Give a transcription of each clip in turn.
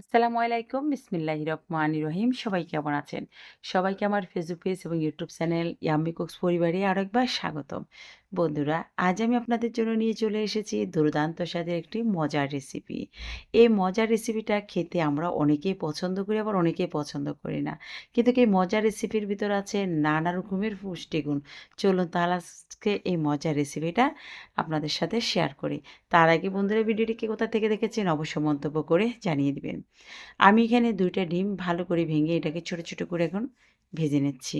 আসসালামু আলাইকুম বিসমিল্লাহির রহমানির রহিম। সবাই কেমন আছেন? সবাইকে আমার ফেসবুক পেজ এবং ইউটিউব চ্যানেল ইয়াম্মি কুকস পরিবারে আরেকবার স্বাগতম। বন্ধুরা, আজ আমি আপনাদের জন্য নিয়ে চলে এসেছি দুর্দান্ত স্বাদের একটি মজার রেসিপি। এই মজার রেসিপিটা খেতে আমরা অনেকেই পছন্দ করি, আবার অনেকেই পছন্দ করি না। কিন্তু এই মজার রেসিপির ভিতর আছে নানা রকমের পুষ্টিগুণ। চলুন তাহলে আজকে এই মজার রেসিপিটা আপনাদের সাথে শেয়ার করি। তার আগে বন্ধুরা, ভিডিওটি কে কোথা থেকে দেখেছেন অবশ্যই মন্তব্য করে জানিয়ে দিবেন। আমি এখানে ২ টা ডিম ভালো করে ভেঙে এটাকে ছোট, ছোট করে এখন ভেজে নিচ্ছি।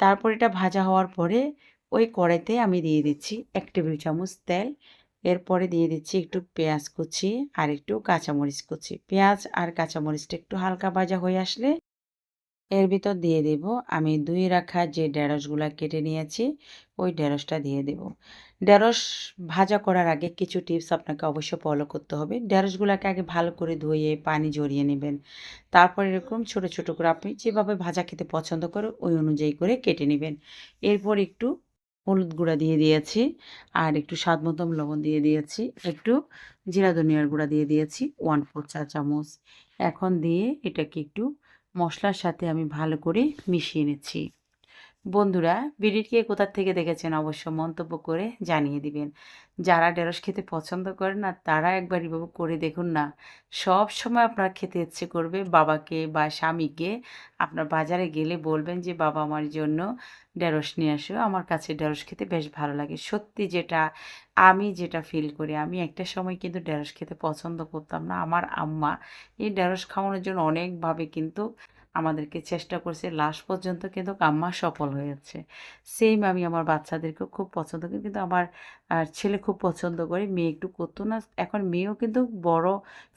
তারপর এটা ভাজা হওয়ার পরে ওই কড়াইতে আমি দিয়ে দিচ্ছি ১ টেবিল চামচ তেল। এরপরে দিয়ে দিচ্ছি একটু পেঁয়াজ কুচি আর একটু কাঁচামরিচ কুচি। পেঁয়াজ আর কাঁচামরিচটা একটু হালকা ভাজা হয়ে আসলে এর ভিতর দিয়ে দেব আমি ধুয়ে রাখা যে ঢেঁড়সগুলা কেটে নিয়েছি, ওই ঢেঁড়সটা দিয়ে দেব। ঢেঁড়স ভাজা করার আগে কিছু টিপস আপনাকে অবশ্যই ফলো করতে হবে। ঢেঁড়সগুলাকে আগে ভালো করে ধুয়ে পানি ঝরিয়ে নেবেন। তারপর এরকম ছোট, ছোট করে আপনি যেভাবে ভাজা খেতে পছন্দ করেন ওই অনুযায়ী করে কেটে নেবেন। এরপর একটু হলুদ গুঁড়া দিয়ে দিয়েছি আর একটু স্বাদ মতন লবণ দিয়ে দিয়েছি। একটু জিরা ধনিয়ার গুঁড়া দিয়ে দিয়েছি 1/4 চা চামচ। এখন দিয়ে এটাকে একটু মশলার সাথে আমি ভালো করে মিশিয়ে নিচ্ছি। বন্ধুরা, ভিডিওটি কে কোথা থেকে দেখেছেন অবশ্য মন্তব্য করে জানিয়ে দিবেন। যারা ঢেঁড়স খেতে পছন্দ করেন না তারা একবার এভাবে করে দেখুন না। সবসময় আপনার খেতে ইচ্ছে করবে। বাবাকে বা স্বামীকে আপনার বাজারে গেলে বলবেন যে, "বাবা আমার জন্য ঢেঁড়স নিয়ে আসো। আমার কাছে ঢেঁড়স খেতে বেশ ভালো লাগে।" সত্যি আমি যেটা ফিল করি, আমি একটা সময় কিন্তু ঢেঁড়স খেতে পছন্দ করতাম না। আমার আম্মা এই ঢেঁড়স খাওয়ানোর জন্য অনেকভাবে কিন্তু আমাদেরকে চেষ্টা করছে। লাস্ট পর্যন্ত কিন্তু আম্মা সফল হয়েছে। সেইম আমি আমার বাচ্চাদেরকেও খুব পছন্দ করি। কিন্তু আমার ছেলে খুব পছন্দ করে। মেয়ে একটু করতো না। এখন মেয়েও কিন্তু বড়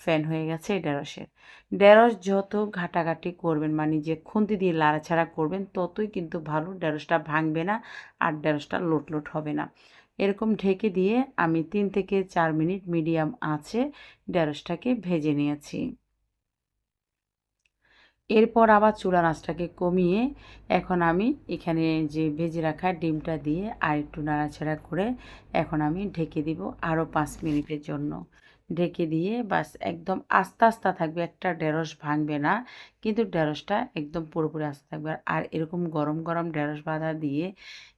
ফ্যান হয়ে গেছে এই ঢেঁড়সের। ঢেঁড়স যত ঘাটাঘাটি করবেন মানে যে খুন্তি দিয়ে লাড়াচাড়া করবেন ততই কিন্তু ভালো। ঢেঁড়সটা ভাঙবে না আর ঢেঁড়সটা লোট হবে না। এরকম ঢেকে দিয়ে আমি ৩ থেকে ৪ মিনিট মিডিয়াম আঁচে ঢেঁড়সটাকে ভেজে নিয়েছি। এরপর আবার চুলার আঁচটাকে কমিয়ে এখন আমি এখানে যে ভেজে রাখা ডিমটা দিয়ে আর একটু নাড়াচাড়া করে এখন আমি ঢেকে দিব আরও ৫ মিনিটের জন্য। ঢেকে দিয়ে বাস একদম আস্তে আস্তে থাকবে, একটা ঢেঁড়স ভাঙবে না, কিন্তু ঢেঁড়সটা একদম পুরোপুরি আস্তে থাকবে। আর এরকম গরম গরম ঢেঁড়স বাঁধা দিয়ে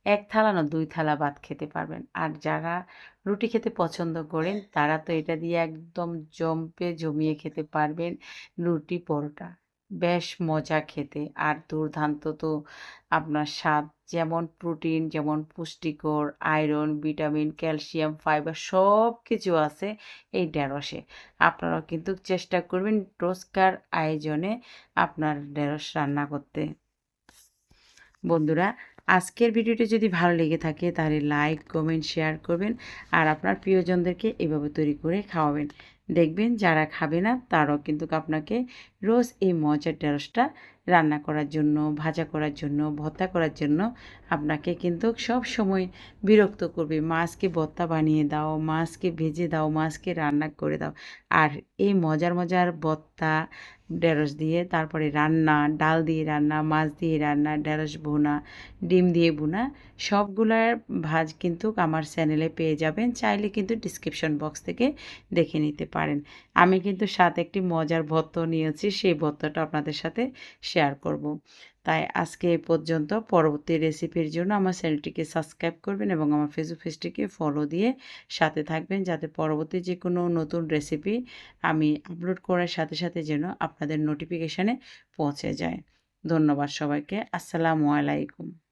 ১ থালা না ২ থালা ভাত খেতে পারবেন। আর যারা রুটি খেতে পছন্দ করেন তারা তো এটা দিয়ে একদম জমিয়ে খেতে পারবেন রুটি পরোটা। বেশ মজা খেতে আর দুর্দান্ত তো আপনার স্বাদ। যেমন প্রোটিন, যেমন পুষ্টিকর, আয়রন, ভিটামিন, ক্যালসিয়াম, ফাইবার সব কিছু আছে এই ঢেঁড়সে। আপনারাও কিন্তু চেষ্টা করবেন রোজকার আয়োজনে আপনার ঢেঁড়স রান্না করতে। বন্ধুরা, আজকের ভিডিওটি যদি ভালো লেগে থাকে তাহলে লাইক, কমেন্ট, শেয়ার করবেন আর আপনার প্রিয়জনদেরকে এভাবে তৈরি করে খাওয়াবেন। দেখবেন যারা খাবে না তারাও কিন্তু আপনাকে রোজ এই মজার ঢেঁড়সটা রান্না করার জন্য, ভাজা করার জন্য, ভর্তা করার জন্য আপনাকে কিন্তু সবসময় বিরক্ত করবে। মাছকে ভর্তা বানিয়ে দাও, মাছকে ভেজে দাও, মাছকে রান্না করে দাও। আর এই মজার মজার ভর্তা, ঢেঁড়স দিয়ে তারপরে রান্না, ডাল দিয়ে রান্না, মাছ দিয়ে রান্না, ঢেঁড়স ভুনা, ডিম দিয়ে ভুনা সবগুলার ভাজ কিন্তু আমার চ্যানেলে পেয়ে যাবেন। চাইলে কিন্তু ডিসক্রিপশন বক্স থেকে দেখে নিতে পারেন। আমি কিন্তু সাথে একটি মজার ভর্তাও নিয়েছি, সেই ভর্তাটা আপনাদের সাথে শেয়ার করব। তাই আজকে এ পর্যন্ত। পরবর্তী রেসিপির জন্য আমার চ্যানেলটিকে সাবস্ক্রাইব করবেন এবং আমার ফেসবুক পেজটিকে ফলো দিয়ে সাথে থাকবেন, যাতে পরবর্তী যে কোনো নতুন রেসিপি আমি আপলোড করার সাথে সাথে যেন আপনাদের নোটিফিকেশানে পৌঁছে যায়। ধন্যবাদ সবাইকে। আসসালামু আলাইকুম।